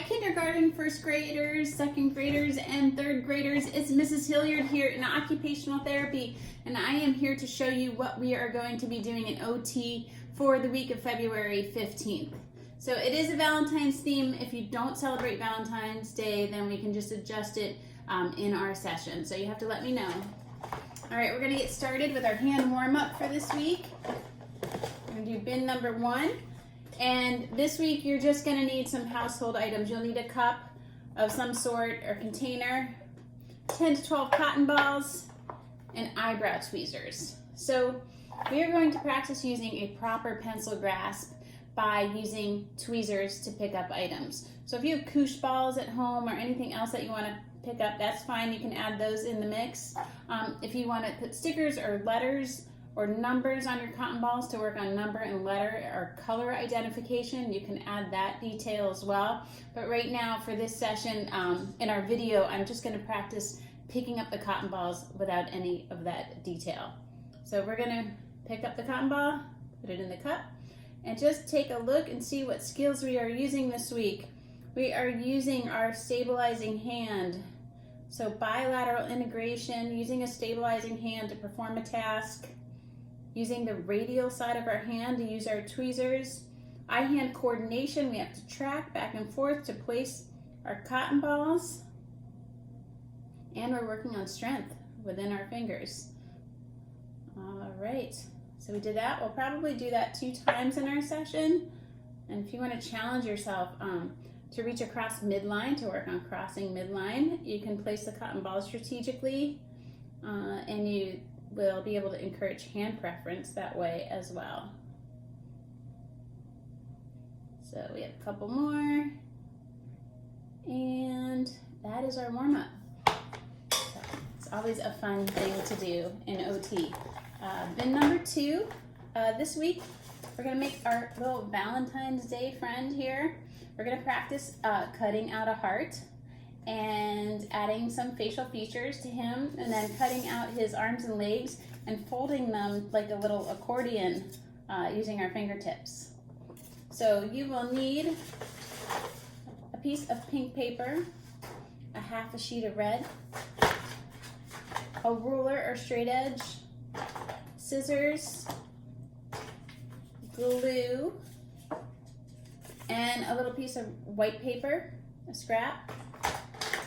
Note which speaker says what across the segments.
Speaker 1: kindergarten, first graders, second graders, and third graders. It's Mrs. Hilliard here in Occupational Therapy, and I am here to show you what we are going to be doing in OT for the week of February 15th. So it is a Valentine's theme. If you don't celebrate Valentine's Day, then we can just adjust it in our session. So you have to let me know. All right, we're gonna get started with our hand warm-up for this week. We're gonna do bin number 1. And this week, you're just gonna need some household items. You'll need a cup of some sort or container, 10 to 12 cotton balls, and eyebrow tweezers. So we are going to practice using a proper pencil grasp by using tweezers to pick up items. So if you have koosh balls at home or anything else that you wanna pick up, that's fine. You can add those in the mix. If you wanna put stickers or letters or numbers on your cotton balls to work on number and letter or color identification, you can add that detail as well. But right now for this session, in our video, I'm just gonna practice picking up the cotton balls without any of that detail. So we're gonna pick up the cotton ball, put it in the cup, and just take a look and see what skills we are using this week. We are using our stabilizing hand. So bilateral integration, using a stabilizing hand to perform a task, using the radial side of our hand to use our tweezers. Eye-hand coordination, we have to track back and forth to place our cotton balls. And we're working on strength within our fingers. All right, so we did that. We'll probably do that 2 times in our session. And if you want to challenge yourself to reach across midline, to work on crossing midline, you can place the cotton balls strategically and you will be able to encourage hand preference that way as well. So we have a couple more, and that is our warm-up. So it's always a fun thing to do in OT. Bin number 2, this week we're gonna make our little Valentine's Day friend here. We're gonna practice cutting out a heart and adding some facial features to him, and then cutting out his arms and legs and folding them like a little accordion using our fingertips. So you will need a piece of pink paper, a half a sheet of red, a ruler or straight edge, scissors, glue, and a little piece of white paper, a scrap,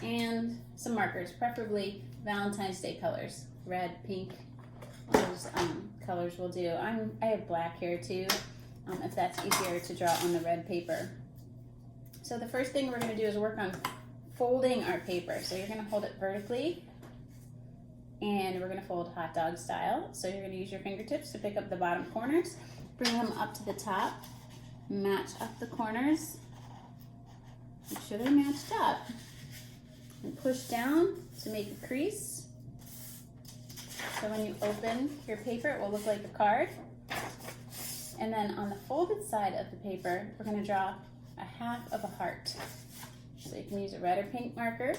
Speaker 1: and some markers, preferably Valentine's Day colors, red, pink, those colors will do. I have black hair too, if that's easier to draw on the red paper. So the first thing we're gonna do is work on folding our paper. So you're gonna hold it vertically, and we're gonna fold hot dog style. So you're gonna use your fingertips to pick up the bottom corners, bring them up to the top, match up the corners, make sure they're matched up, and push down to make a crease. So when you open your paper, it will look like a card. And then on the folded side of the paper, we're gonna draw a half of a heart. So you can use a red or pink marker.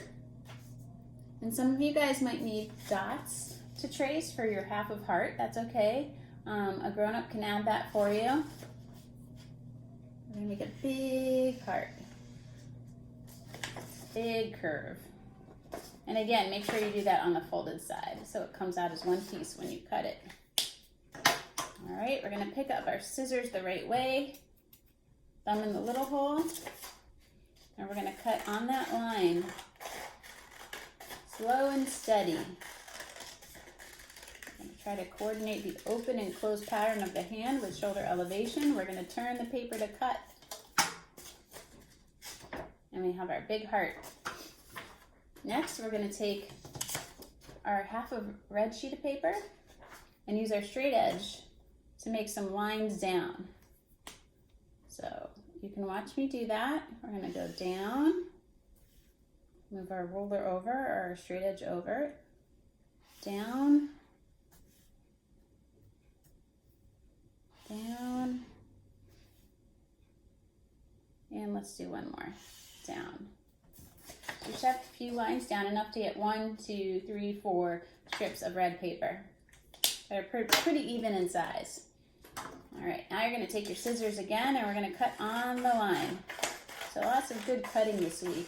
Speaker 1: And some of you guys might need dots to trace for your half of heart. That's okay. A grown-up can add that for you. We're gonna make a big heart. Big curve. And again, make sure you do that on the folded side so it comes out as one piece when you cut it. All right, we're gonna pick up our scissors the right way, thumb in the little hole, and we're gonna cut on that line, slow and steady. We're gonna try to coordinate the open and closed pattern of the hand with shoulder elevation. We're gonna turn the paper to cut. And we have our big heart. Next, we're gonna take our half of red sheet of paper and use our straight edge to make some lines down. So you can watch me do that. We're gonna go down, move our ruler over, or our straight edge over, down, down, and let's do one more, down. You should have a few lines down, enough to get 1, 2, 3, 4 strips of red paper. They're pretty even in size. All right, now you're gonna take your scissors again and we're gonna cut on the line. So So lots of good cutting this week.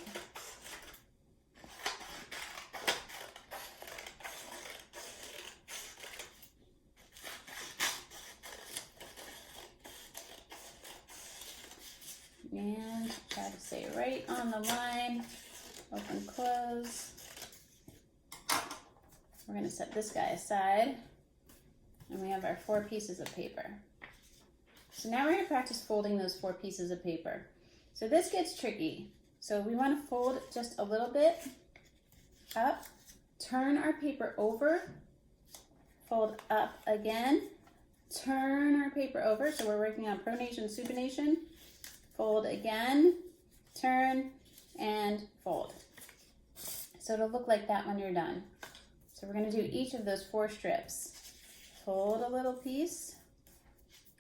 Speaker 1: And try to stay right on the line, open, close. We're gonna set this guy aside, and we have our 4 pieces of paper. So now we're gonna practice folding those 4 pieces of paper. So this gets tricky. So we wanna fold just a little bit up, turn our paper over, fold up again, turn our paper over. So we're working on pronation, supination. Fold again, turn, and fold. So it'll look like that when you're done. So we're gonna do each of those 4 strips. Fold a little piece,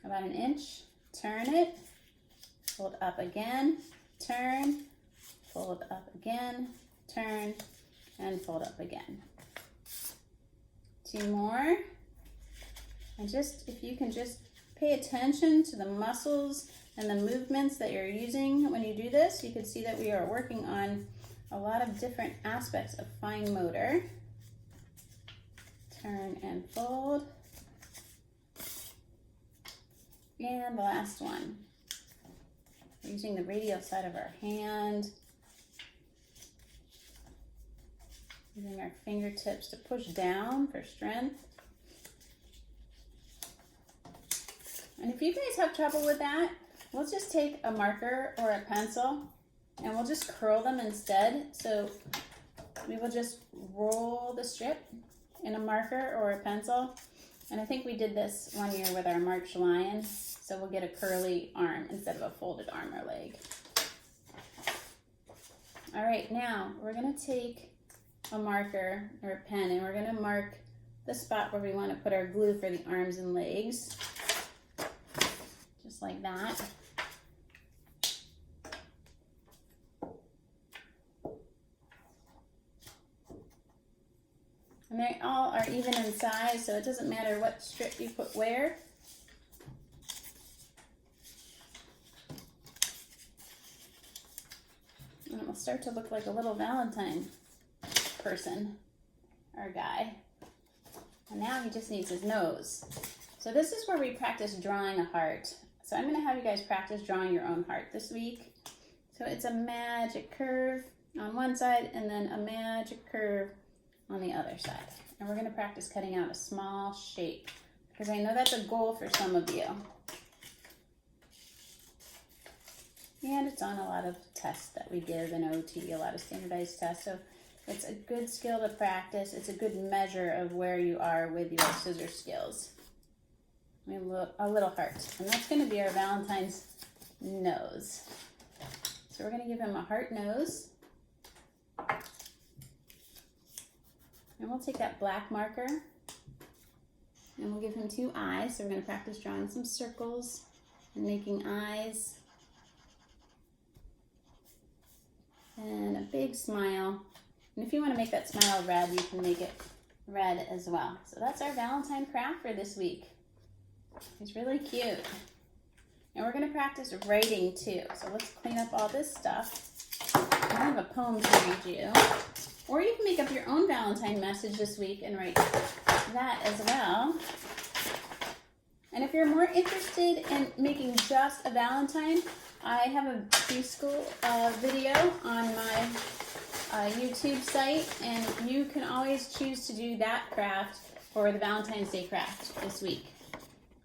Speaker 1: about an inch, turn it, fold up again, turn, fold up again, turn, and fold up again. 2 more. And just, if you can just pay attention to the muscles and the movements that you're using when you do this, you can see that we are working on a lot of different aspects of fine motor. Turn and fold. And the last one. We're using the radial side of our hand. Using our fingertips to push down for strength. And if you guys have trouble with that, we'll just take a marker or a pencil and we'll just curl them instead. So we will just roll the strip in a marker or a pencil. And I think we did this one year with our March Lion. So we'll get a curly arm instead of a folded arm or leg. All right, now we're gonna take a marker or a pen and we're gonna mark the spot where we wanna put our glue for the arms and legs. Just like that. And they all are even in size, so it doesn't matter what strip you put where. And it will start to look like a little Valentine person or guy. And now he just needs his nose. So this is where we practice drawing a heart. So I'm gonna have you guys practice drawing your own heart this week. So it's a magic curve on one side and then a magic curve on the other side. And we're gonna practice cutting out a small shape because I know that's a goal for some of you. And it's on a lot of tests that we give in OT, a lot of standardized tests. So it's a good skill to practice. It's a good measure of where you are with your scissor skills. A little heart. And that's gonna be our Valentine's nose. So we're gonna give him a heart nose. And we'll take that black marker and we'll give him 2 eyes. So we're gonna practice drawing some circles and making eyes. And a big smile. And if you wanna make that smile red, you can make it red as well. So that's our Valentine craft for this week. He's really cute. And we're gonna practice writing too. So let's clean up all this stuff. I have a poem to read you. Or you can make up your own Valentine message this week and write that as well. And if you're more interested in making just a Valentine, I have a preschool video on my YouTube site, and you can always choose to do that craft for the Valentine's Day craft this week.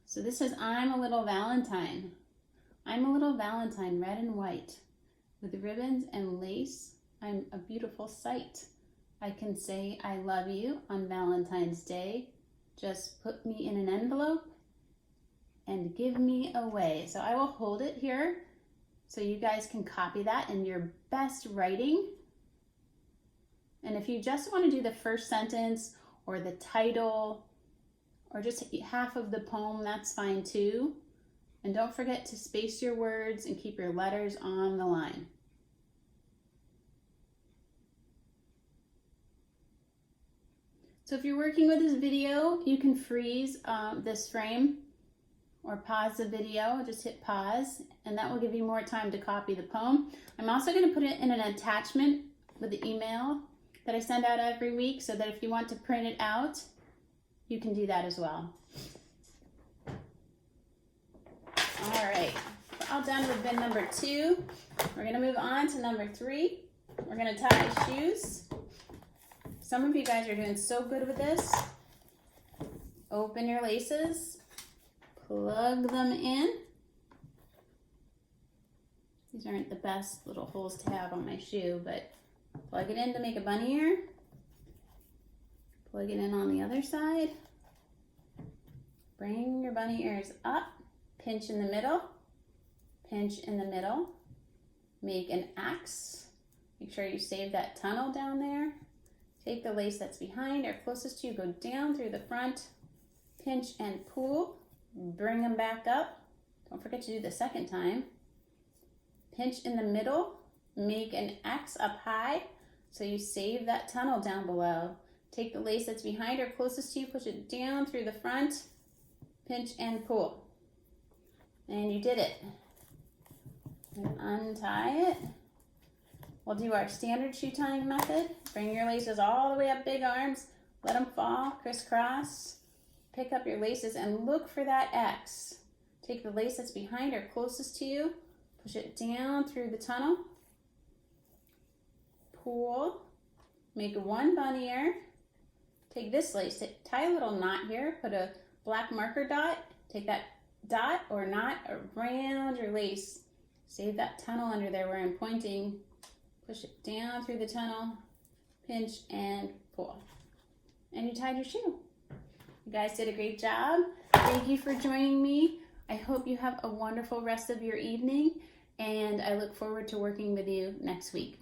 Speaker 1: So this says, I'm a little Valentine. I'm a little Valentine, red and white, with ribbons and lace. I'm a beautiful sight. I can say I love you on Valentine's Day. Just put me in an envelope and give me away. So I will hold it here so you guys can copy that in your best writing. And if you just want to do the first sentence or the title or just half of the poem, that's fine too. And don't forget to space your words and keep your letters on the line. So if you're working with this video, you can freeze this frame, or pause the video, just hit pause, and that will give you more time to copy the poem. I'm also going to put it in an attachment with the email that I send out every week, so that if you want to print it out, you can do that as well. All right, we're all done with bin number 2. We're going to move on to number 3. We're going to tie shoes. Some of you guys are doing so good with this. Open your laces, plug them in. These aren't the best little holes to have on my shoe, but plug it in to make a bunny ear. Plug it in on the other side. Bring your bunny ears up. Pinch in the middle. Pinch in the middle. Make an X. Make sure you save that tunnel down there. Take the lace that's behind or closest to you. Go down through the front. Pinch and pull. Bring them back up. Don't forget to do the second time. Pinch in the middle. Make an X up high. So you save that tunnel down below. Take the lace that's behind or closest to you, push it down through the front, pinch and pull. And you did it. And untie it. We'll do our standard shoe tying method. Bring your laces all the way up, big arms. Let them fall, crisscross. Pick up your laces and look for that X. Take the lace that's behind or closest to you, push it down through the tunnel. Pull. Make one bunny ear. Take this lace, tie a little knot here, put a black marker dot, take that dot or knot around your lace. Save that tunnel under there where I'm pointing. Push it down through the tunnel, pinch and pull. And you tied your shoe. You guys did a great job. Thank you for joining me. I hope you have a wonderful rest of your evening, and I look forward to working with you next week.